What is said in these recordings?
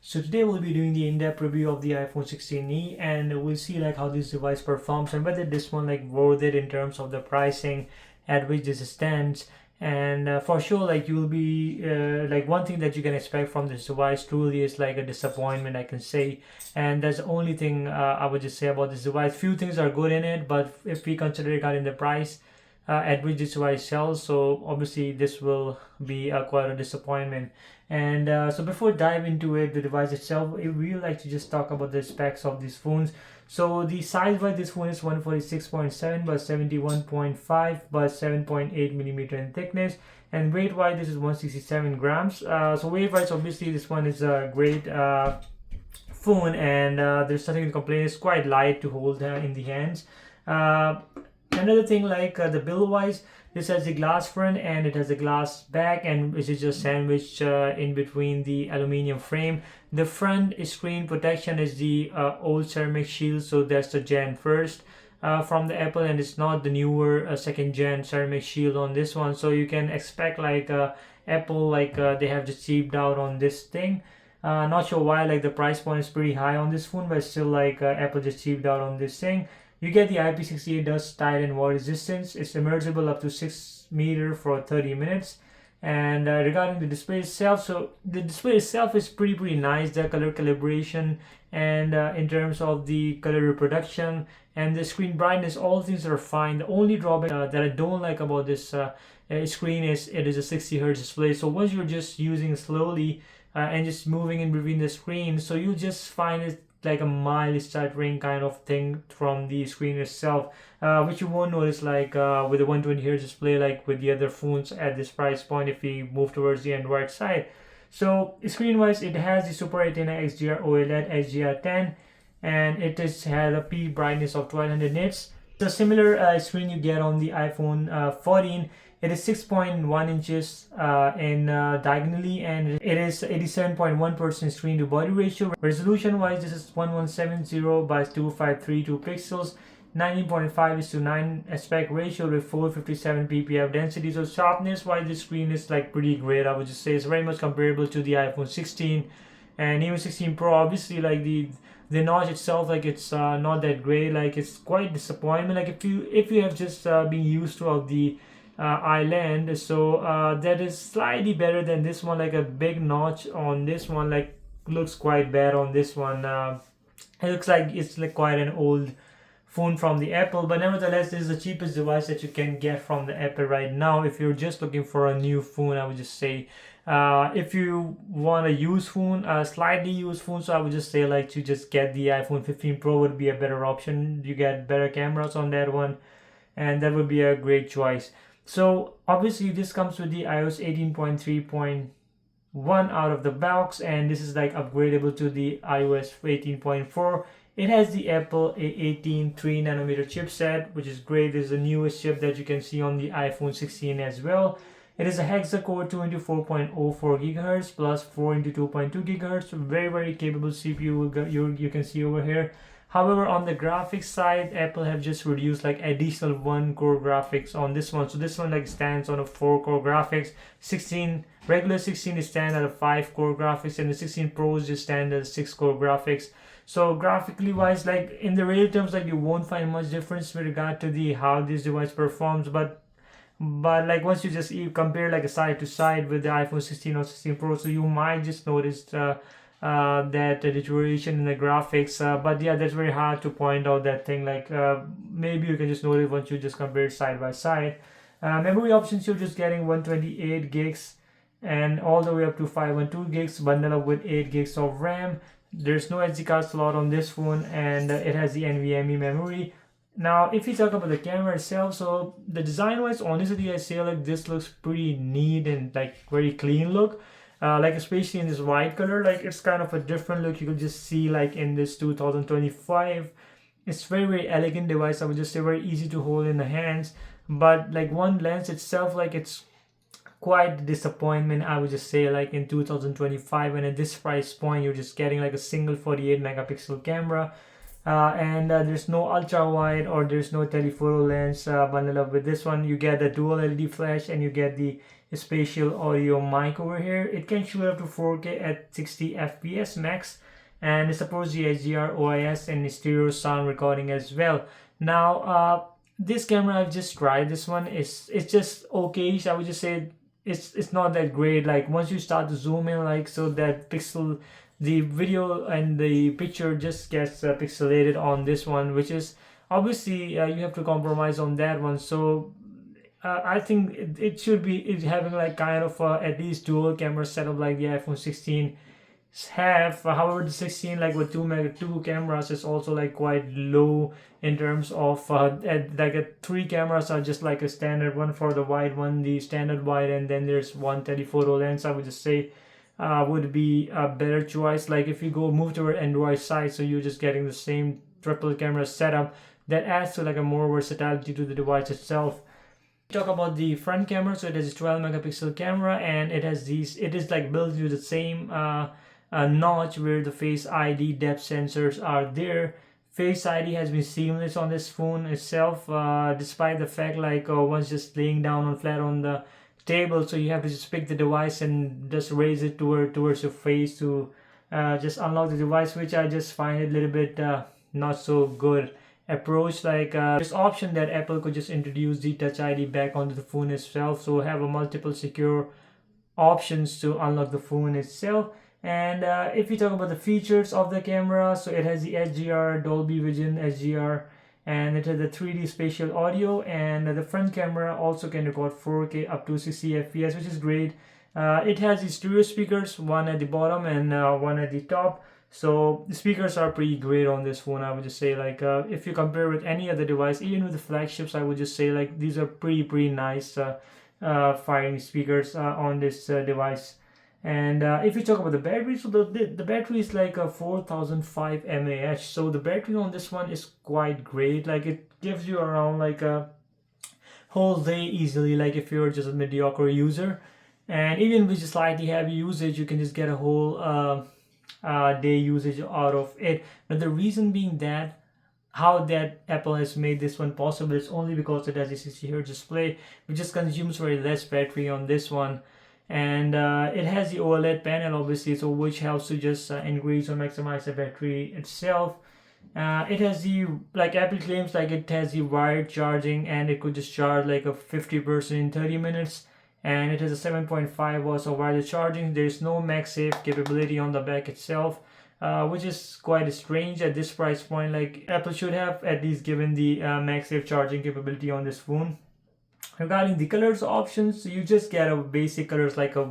So today we'll be doing the in-depth review of the iPhone 16e, and we'll see like how this device performs and whether this one like worth it in terms of the pricing at which this stands. And for sure, like you'll be like one thing that you can expect from this device truly is like a disappointment, I can say. And that's the only thing I would just say about this device. Few things are good in it, but if we consider regarding the price at which this device sells, so obviously this will be quite a disappointment. And so before dive into it, the device itself, we would like to just talk about the specs of these phones. So the size wise, this phone is 146.7 by 71.5 by 7.8 millimeter in thickness, and weight wise this is 167 grams. So weight wise, obviously this one is a great phone, and there's nothing to complain. It's quite light to hold in the hands. Another thing, like the build wise, this has a glass front and it has a glass back, and which is just sandwiched in between the aluminum frame. The front screen protection is the old ceramic shield, so that's the Gen first from the Apple, and it's not the newer second gen ceramic shield on this one. So you can expect like Apple, like they have just cheaped out on this thing. Not sure why, like the price point is pretty high on this phone, but still like Apple just cheaped out on this thing. You get the IP68 dust, tide, and water resistance. It's immersible up to 6 meters for 30 minutes. And regarding the display itself, so the display itself is pretty nice. The color calibration and in terms of the color reproduction and the screen brightness, all things are fine. The only drawback that I don't like about this screen is it is a 60 hertz display. So once you're just using slowly and just moving in between the screen, so you just find it like a mild stuttering kind of thing from the screen itself, which you won't notice like with the 120 Hz display like with the other phones at this price point if we move towards the Android side. So screen wise, it has the Super Retina XDR OLED HDR10, and it has a peak brightness of 1200 nits. The similar screen you get on the iPhone 14. It is 6.1 inches in diagonally, and it is 87.1% screen to body ratio. Resolution wise, this is 1170 by 2532 pixels, 19.5:9 aspect ratio with 457 ppf density. So sharpness wise, this screen is like pretty great. I would just say it's very much comparable to the iPhone 16 and even 16 Pro. Obviously, like the notch itself, like it's not that great. Like it's quite disappointment. Like if you have just been used to of the island, so that is slightly better than this one. Like a big notch on this one like looks quite bad on this one. It looks like it's like quite an old phone from the Apple, but nevertheless this is the cheapest device that you can get from the Apple right now. If you're just looking for a new phone, I would just say if you want a used phone, a slightly used phone, so I would just say like to just get the iPhone 15 Pro would be a better option. You get better cameras on that one, and that would be a great choice. So obviously this comes with the iOS 18.3.1 out of the box, and this is like upgradable to the iOS 18.4. It has the Apple A18 3nm chipset, which is great. This is the newest chip that you can see on the iPhone 16 as well. It is a hexa-core 2x4.04 GHz plus 4x2.2 GHz. Very capable CPU you can see over here. However, on the graphics side, Apple have just reduced like additional 1 core graphics on this one. So this one like stands on a 4 core graphics. Regular 16 is stand at a 5 core graphics, and the 16 Pros just stand at 6 core graphics. So graphically wise, like in the real terms, like you won't find much difference with regard to the how this device performs, but like once you compare like a side to side with the iPhone 16 or 16 Pro, so you might just notice that deterioration in the graphics, but yeah, that's very hard to point out that thing. Like maybe you can just notice once you just compare side by side. Memory options, you're just getting 128 gigs and all the way up to 512 gigs bundled up with 8 gigs of RAM. There's no SD card slot on this phone, and it has the NVMe memory. Now if you talk about the camera itself, so the design wise, honestly I say like this looks pretty neat and like very clean look. Like especially in this white color, like it's kind of a different look. You could just see like in this 2025, it's very elegant device. I would just say very easy to hold in the hands, but like one lens itself, like it's quite disappointment, I would just say, like in 2025, and at this price point you're just getting like a single 48 megapixel camera. and there's no ultra wide or there's no telephoto lens bundled up with this one. You get the dual LED flash and you get the spatial audio mic over here. It can shoot up to 4K at 60 FPS max, and it supports the HDR, OIS, and stereo sound recording as well. Now, this camera I've just tried. This one is it's just okay. I would just say it's not that great. Like once you start to zoom in, like so that pixel, the video and the picture just gets pixelated on this one, which is obviously you have to compromise on that one. So I think it should be having like kind of at least dual camera setup like the iPhone 16 have. However, the 16 like with two cameras is also like quite low in terms of three cameras are just like a standard one for the wide one, the standard wide, and then there's one telephoto lens. I would just say would be a better choice. Like if you go move toward Android side, so you're just getting the same triple camera setup that adds to like a more versatility to the device itself. Talk about the front camera, so it has a 12 megapixel camera, and it has these, it is like built with the same notch where the Face ID depth sensors are there. Face ID has been seamless on this phone itself, despite the fact like once just laying down on flat on the table, so you have to just pick the device and just raise it towards your face to just unlock the device, which I just find it a little bit not so good approach. Like this option that Apple could just introduce the Touch ID back onto the phone itself, so have a multiple secure options to unlock the phone itself. And if you talk about the features of the camera, so it has the HDR, Dolby Vision HDR, and it has the 3D spatial audio, and the front camera also can record 4K up to 60 FPS, which is great. It has the stereo speakers, one at the bottom and one at the top. So the speakers are pretty great on this phone. I would just say like if you compare with any other device, even with the flagships, I would just say like these are pretty nice firing speakers on this device. And if you talk about the battery, so the battery is like a 4005 mAh. So the battery on this one is quite great. Like it gives you around like a whole day easily, like if you're just a mediocre user. And even with slightly heavy usage, you can just get a whole day usage out of it. But the reason being that how that Apple has made this one possible is only because it has a 60 Hz display, which just consumes very less battery on this one. And it has the OLED panel obviously, so which helps to just increase or maximize the battery itself. It has the, like Apple claims, like it has the wired charging and it could just charge like a 50% in 30 minutes. And it has a 7.5 watts of wireless charging. There is no MagSafe capability on the back itself, which is quite strange at this price point. Like Apple should have at least given the MagSafe charging capability on this phone. Regarding the colors options, you just get a basic colors like a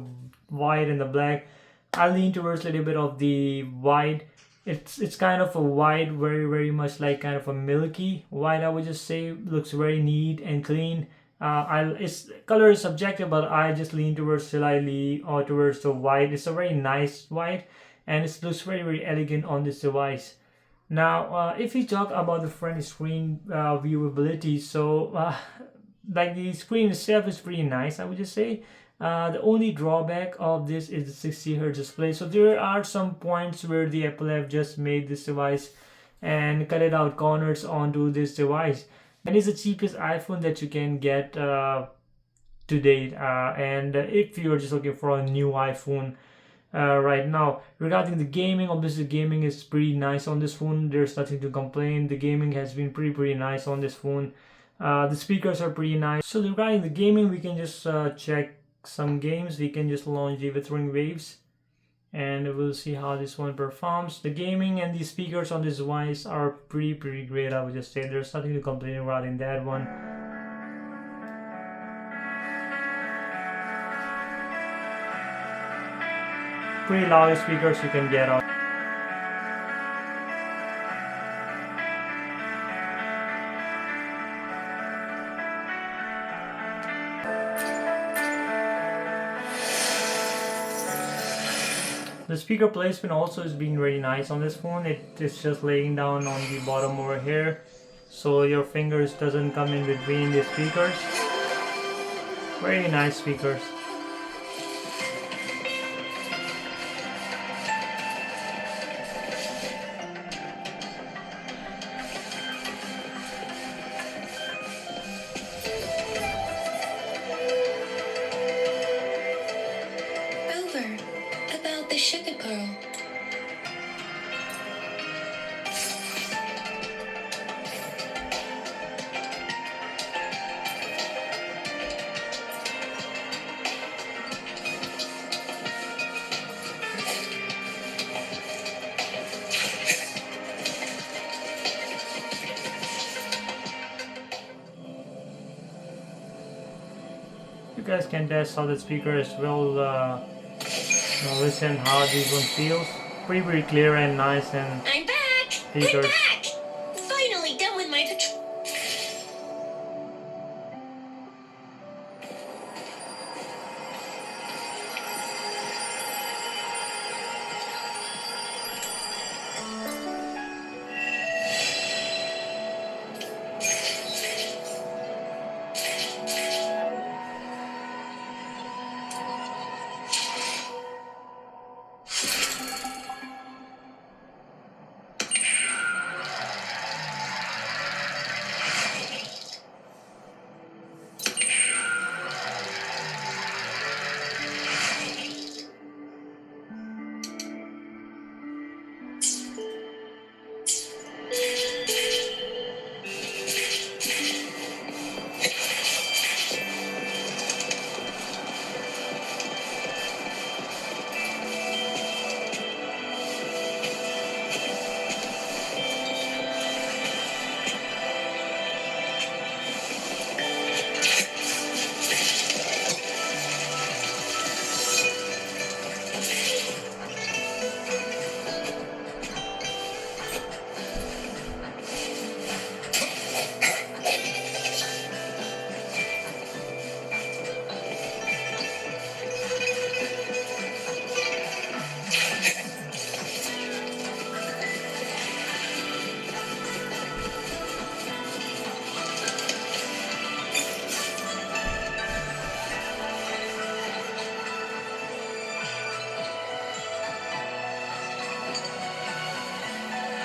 white and the black. I lean towards a little bit of the white. It's kind of a white, very much like kind of a milky white. I would just say looks very neat and clean. Its color is subjective, but I just lean towards slightly or towards the white. It's a very nice white, and it looks very elegant on this device. Now, if we talk about the front screen viewability, so like the screen itself is pretty nice, I would just say. The only drawback of this is the 60 Hz display. So there are some points where the Apple have just made this device and cut it out corners onto this device. And it's the cheapest iPhone that you can get to date. And if you're just looking for a new iPhone right now. Regarding the gaming, obviously gaming is pretty nice on this phone. There's nothing to complain. The gaming has been pretty nice on this phone. The speakers are pretty nice. So regarding the gaming, we can just check some games. We can just launch the Withering Waves and we'll see how this one performs. The gaming and the speakers on this device are pretty great, I would just say. There's nothing to complain about in that one. Pretty loud speakers you can get on. The speaker placement also is being very nice on this phone. It is just laying down on the bottom over here, so your fingers doesn't come in between the speakers. Very nice speakers. the sugar girl. You guys can test how the speakers will listen how this one feels. Pretty clear and nice and I'm back! speakers. I'm back! Finally done with my patrol.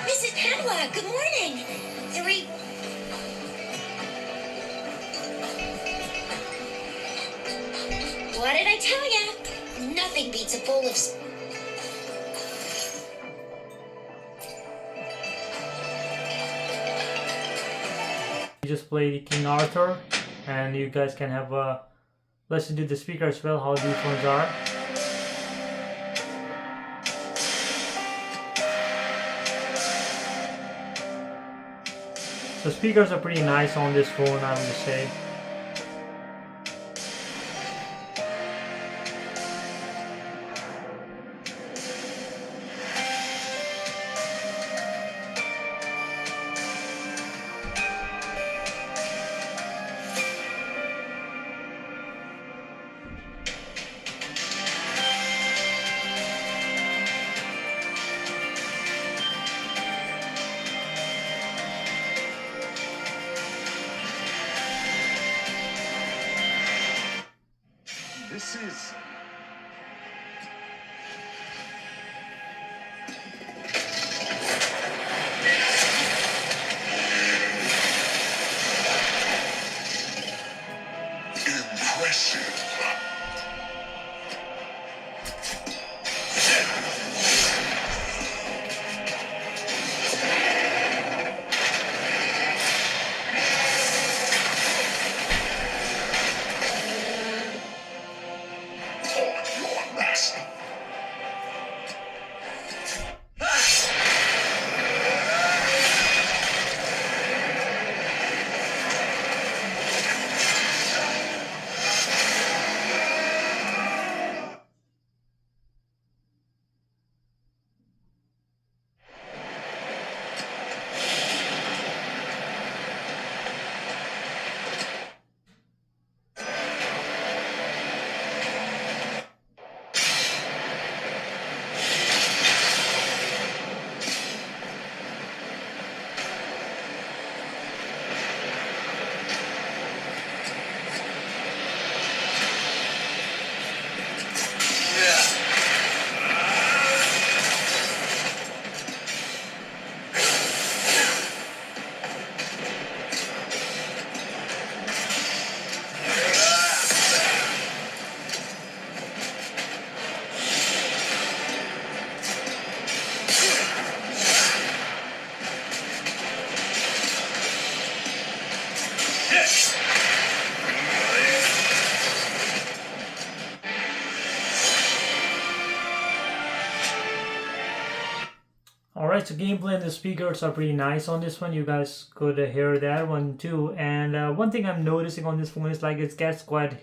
Mrs. Padua, good morning. What did I tell ya? Nothing beats a bowl of... Just play King Arthur, and you guys can have a listen to the speaker as well how these ones are. So speakers are pretty nice on this phone, I would say. This is... impressive. Alright, so gameplay and the speakers are pretty nice on this one. You guys could hear that one too. And one thing I'm noticing on this phone is like it gets quite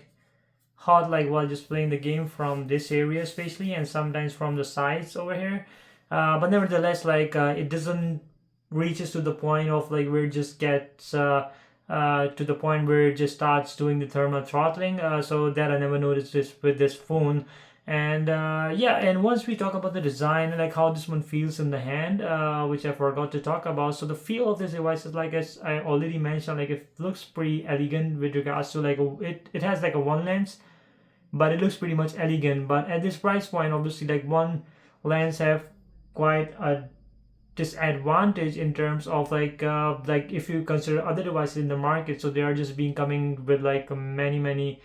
hot like while just playing the game from this area especially, and sometimes from the sides over here. But nevertheless, like it doesn't reaches to the point of like where it just gets to the point where it just starts doing the thermal throttling. So that I never noticed this with this phone. And yeah, and once we talk about the design and like how this one feels in the hand, which I forgot to talk about. So the feel of this device is like, as I already mentioned, like it looks pretty elegant with regards to like it has like a one lens, but it looks pretty much elegant. But at this price point, obviously like one lens have quite a disadvantage in terms of like if you consider other devices in the market. So they are just being coming with like many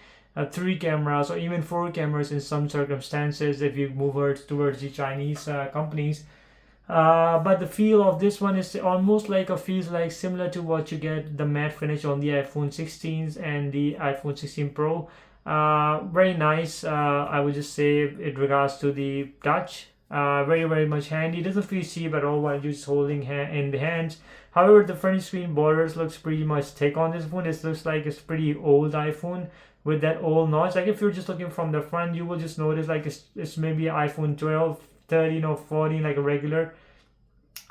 three cameras or even four cameras in some circumstances if you move towards the Chinese companies. But the feel of this one is almost like a feels like similar to what you get the matte finish on the iPhone 16s and the iPhone 16 Pro. Very nice. I would just say in regards to the touch, very much handy. It doesn't feel cheap at all while you're just holding in the hands. However, the front screen borders looks pretty much thick on this phone. This looks like it's pretty old iPhone with that old notch. Like if you're just looking from the front, you will just notice like it's maybe iPhone 12, 13 or 14 like a regular,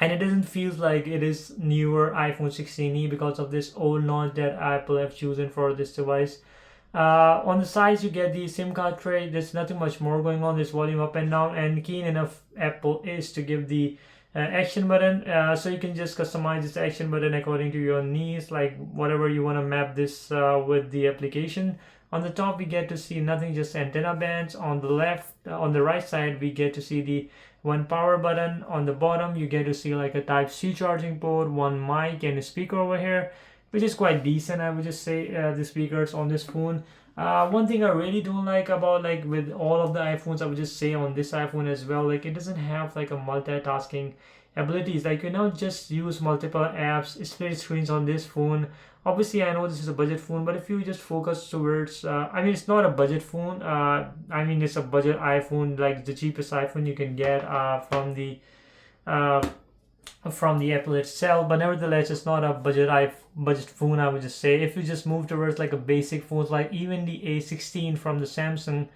and it doesn't feel like it is newer iPhone 16e because of this old notch that Apple have chosen for this device. On the sides, you get the SIM card tray. There's nothing much more going on. This volume up and down, and keen enough Apple is to give the action button. So you can just customize this action button according to your needs, like whatever you want to map this with the application. On the top, we get to see nothing, just antenna bands. On the left, on the right side, we get to see the one power button. On the bottom, you get to see like a Type-C charging port, one mic, and a speaker over here, which is quite decent. I would just say the speakers on this phone. One thing I really don't like about like with all of the iPhones, I would just say on this iPhone as well, like it doesn't have like a multitasking abilities. Like you now just use multiple apps, split screens on this phone. Obviously, I know this is a budget phone, but if you just focus towards, I mean, it's not a budget phone. I mean, it's a budget iPhone, like the cheapest iPhone you can get uh, from the Apple itself. But nevertheless, it's not a budget phone. I would just say if you just move towards like a basic phones, like even the A16 from the Samsung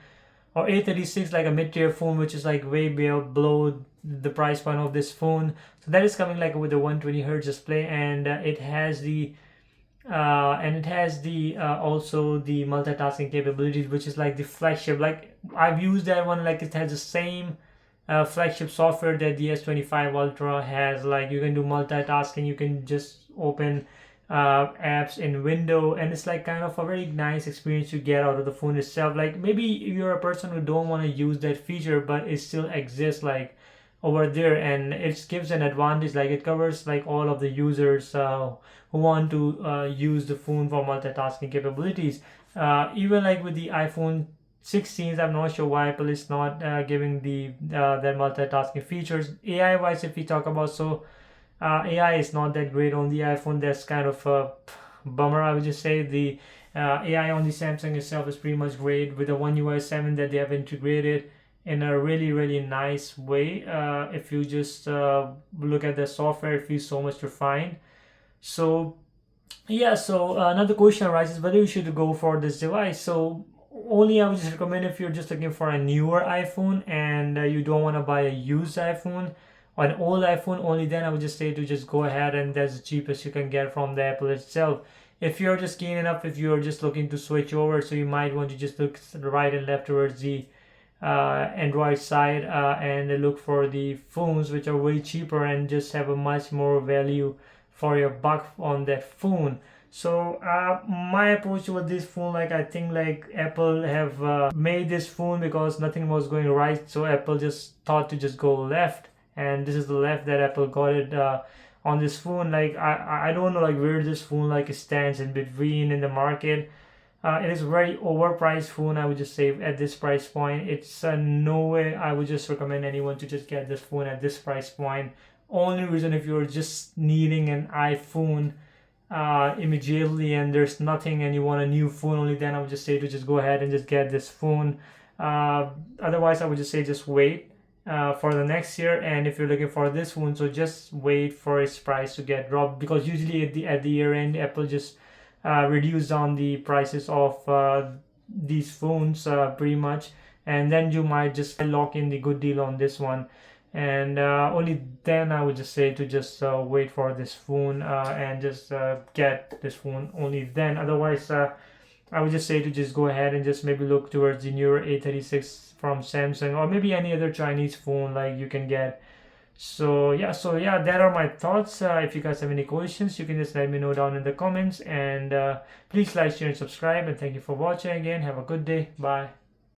or A36, like a mid-tier phone, which is like way below the price point of this phone. So that is coming like with a 120 hertz display, and it has the also the multitasking capabilities, which is like the flagship. Like I've used that one, like it has the same flagship software that the S25 Ultra has. Like you can do multitasking, you can just open apps in window, and it's like kind of a very nice experience you get out of the phone itself. Like maybe you're a person who don't want to use that feature, but it still exists like over there, and it gives an advantage. Like it covers like all of the users who want to use the phone for multitasking capabilities. Even like with the iPhone 16s, I'm not sure why Apple is not giving the that multitasking features. AI wise, if we talk about, so AI is not that great on the iPhone. That's kind of a bummer. I would just say the AI on the Samsung itself is pretty much great with the One UI 7 that they have integrated in a really nice way. If you just look at the software, it feels so much refined. So yeah, so another question arises whether you should go for this device. So only I would just recommend if you're just looking for a newer iPhone and you don't want to buy a used iPhone or an old iPhone, only then I would just say to just go ahead, and that's the cheapest you can get from the Apple itself. If you're just keen enough, if you're just looking to switch over, so you might want to just look right and left towards the Android side and look for the phones which are way cheaper and just have a much more value for your buck on that phone. So my approach with this phone, like I think like Apple have made this phone because nothing was going right, so Apple just thought to just go left, and this is the left that Apple got it on this phone. Like I don't know like where this phone like stands in between in the market. It is a very overpriced phone. I would just say at this price point, it's no way I would just recommend anyone to just get this phone at this price point. Only reason if you're just needing an iPhone immediately and there's nothing and you want a new phone, only then I would just say to just go ahead and just get this phone. Otherwise, I would just say just wait for the next year. And if you're looking for this phone, so just wait for its price to get dropped, because usually at the year end Apple just reduce down the prices of these phones pretty much, and then you might just lock in the good deal on this one. And only then I would just say to just wait for this phone and just get this phone only then. Otherwise I would just say to just go ahead and just maybe look towards the newer A36 from Samsung, or maybe any other Chinese phone like you can get. So yeah, that are my thoughts. If you guys have any questions, you can just let me know down in the comments. And please like, share, and subscribe. And thank you for watching again. Have a good day. Bye.